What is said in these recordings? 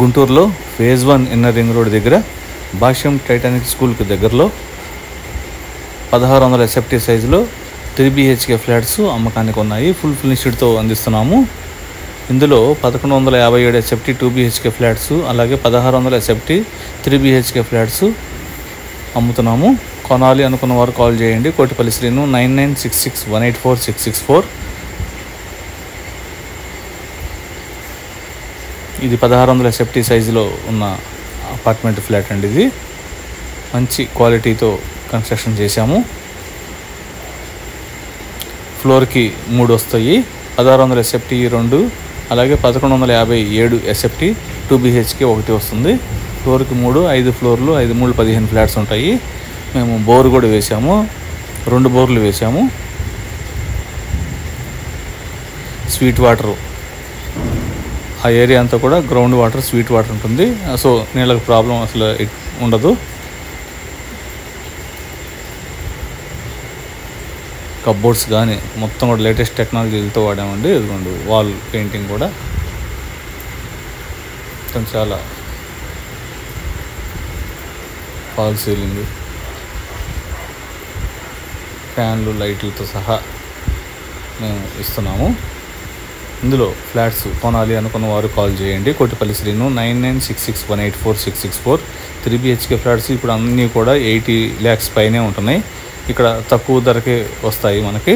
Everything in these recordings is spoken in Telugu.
గుంటూరులో ఫేజ్ 1 ఇన్నర్ రింగ్ రోడ్ దగ్గర భాష్యం టైటానిక్ స్కూల్కి దగ్గరలో 1600 ఎస్ఎఫ్టీ సైజులో 3 BHK ఫ్లాట్స్ అమ్మకానికి ఉన్నాయి. ఫుల్ ఫినిష్డ్తో అందిస్తున్నాము. ఇందులో 1157 ఎస్ఎఫ్టీ 2 BHK ఫ్లాట్స్, అలాగే 1600 ఎస్ఎఫ్టీ 3 BHK ఫ్లాట్స్ అమ్ముతున్నాము. కొనాలి అనుకున్న వారు కాల్ చేయండి. కోటిపల్లి శ్రీను 9966184664. ఇది 1600 ఎస్ఎఫ్టీ సైజులో ఉన్న అపార్ట్మెంట్ ఫ్లాట్ అండి. ఇది మంచి క్వాలిటీతో కన్స్ట్రక్షన్ చేశాము. ఫ్లోర్కి 3 వస్తాయి. 1600 ఎస్ఎఫ్టీ 2, అలాగే 1157 ఎస్ఎఫ్టీ 2 BHK 1 వస్తుంది. ఫ్లోర్కి 3, 5 ఫ్లోర్లు, 5 3 15 ఫ్లాట్స్ ఉంటాయి. మేము బోర్ కూడా వేసాము, 2 బోర్లు వేసాము. స్వీట్ వాటర్, ఆ ఏరియా అంతా కూడా గ్రౌండ్ వాటర్, స్వీట్ వాటర్ ఉంటుంది. సో నీళ్ళకి ప్రాబ్లం అసలు ఉండదు. కప్బోర్డ్స్ కానీ మొత్తం కూడా లేటెస్ట్ టెక్నాలజీలతో వాడామండి. ఇదిగోండి వాల్ పెయింటింగ్ కూడా చాలా ఫాల్ సీలింగ్, ఫ్యాన్లు, లైట్లతో సహా మేము ఇస్తున్నాము. ఇందులో ఫ్లాట్స్ కొనాలి అనుకున్న వారు కాల్ చేయండి. కోటిపల్లి శ్రీను 9966184664. 3 BHK ఫ్లాట్స్ ఇప్పుడు అన్నీ కూడా 80 lakhs పైనే ఉంటున్నాయి. ఇక్కడ తక్కువ ధరకే వస్తాయి మనకి.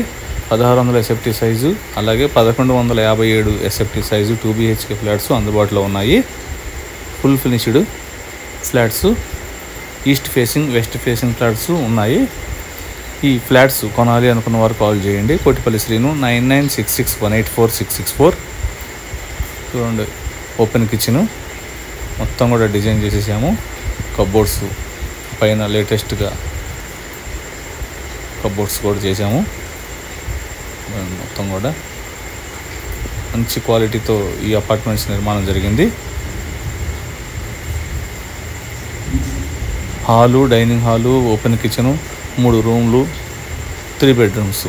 1600 ఎస్ఎఫ్టీ సైజు, అలాగే 1157 ఎస్ఎఫ్టీ సైజు 2 BHK ఫ్లాట్స్ అందుబాటులో ఉన్నాయి. Full finished flats, east facing, west facing flats ఉన్నాయి. ఈ ఫ్లాట్స్ కొనాలి అనుకున్న వారు కాల్ చేయండి. కోటిపల్లి శ్రీను 9966184664. చూడండి, ఓపెన్ కిచెన్ మొత్తం కూడా డిజైన్ చేసేసాము. కప్బోర్డ్స్ పైన లేటెస్ట్గా కప్బోర్డ్స్ కూడా చేసాము. మొత్తం కూడా మంచి క్వాలిటీతో ఈ అపార్ట్మెంట్స్ నిర్మాణం జరిగింది. Hall, dining hall, open kitchen, 3 రూమ్లు, 3 బెడ్రూమ్స్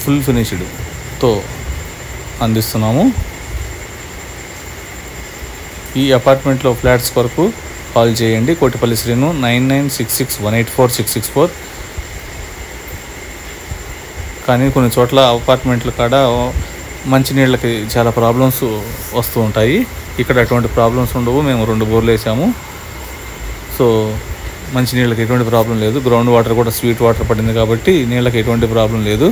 ఫుల్ ఫినిష్డ్తో అందిస్తున్నాము. ఈ అపార్ట్మెంట్లో ఫ్లాట్స్ కొరకు కాల్ చేయండి. కోటిపల్లి శ్రీను 9966184664. కానీ కొన్ని చోట్ల అపార్ట్మెంట్ల కాడ మంచినీళ్ళకి చాలా ప్రాబ్లమ్స్ వస్తూ ఉంటాయి. ఇక్కడ అటువంటి ప్రాబ్లమ్స్ ఉండవు. మేము 2 బోర్లు వేసాము. సో మంచి నీళ్ళకి ఎటువంటి ప్రాబ్లం లేదు. గ్రౌండ్ వాటర్ కూడా స్వీట్ వాటర్ పడింది కాబట్టి నీళ్ళకి ఎటువంటి ప్రాబ్లం లేదు.